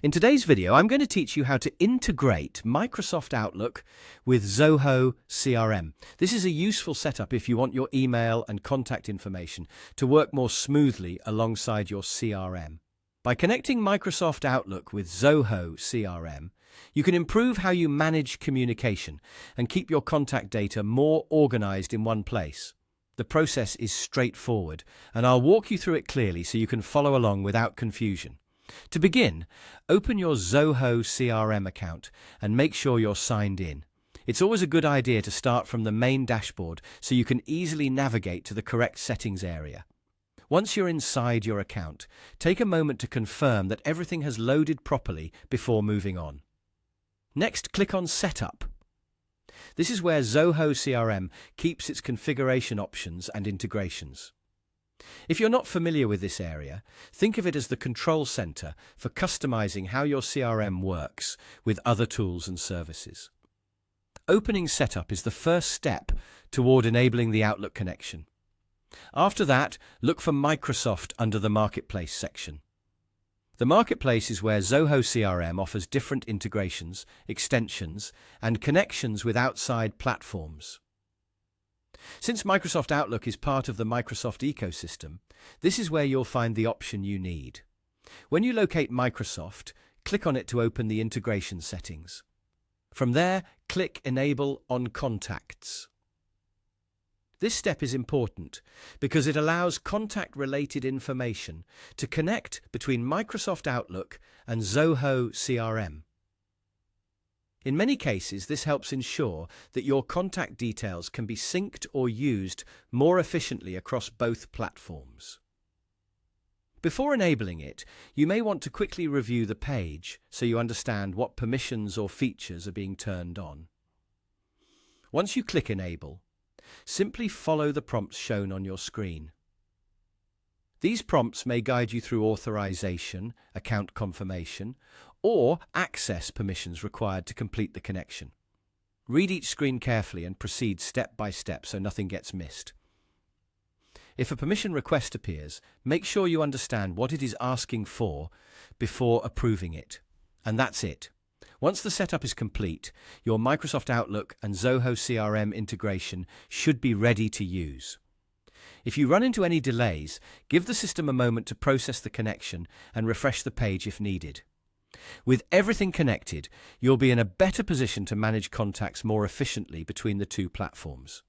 In today's video, I'm going to teach you how to integrate Microsoft Outlook with Zoho CRM. This is a useful setup if you want your email and contact information to work more smoothly alongside your CRM. By connecting Microsoft Outlook with Zoho CRM, you can improve how you manage communication and keep your contact data more organized in one place. The process is straightforward, and I'll walk you through it clearly so you can follow along without confusion. To begin, open your Zoho CRM account and make sure you're signed in. It's always a good idea to start from the main dashboard so you can easily navigate to the correct settings area. Once you're inside your account, take a moment to confirm that everything has loaded properly before moving on. Next, click on Setup. This is where Zoho CRM keeps its configuration options and integrations. If you're not familiar with this area, think of it as the control center for customizing how your CRM works with other tools and services. Opening Setup is the first step toward enabling the Outlook connection. After that, look for Microsoft under the Marketplace section. The Marketplace is where Zoho CRM offers different integrations, extensions, and connections with outside platforms. Since Microsoft Outlook is part of the Microsoft ecosystem, this is where you'll find the option you need. When you locate Microsoft, click on it to open the integration settings. From there, click Enable on Contacts. This step is important because it allows contact-related information to connect between Microsoft Outlook and Zoho CRM. In many cases, this helps ensure that your contact details can be synced or used more efficiently across both platforms. Before enabling it, you may want to quickly review the page so you understand what permissions or features are being turned on. Once you click Enable, simply follow the prompts shown on your screen. These prompts may guide you through authorization, account confirmation, or access permissions required to complete the connection. Read each screen carefully and proceed step by step so nothing gets missed. If a permission request appears, make sure you understand what it is asking for before approving it. And that's it. Once the setup is complete, your Microsoft Outlook and Zoho CRM integration should be ready to use. If you run into any delays, give the system a moment to process the connection and refresh the page if needed. With everything connected, you'll be in a better position to manage contacts more efficiently between the two platforms.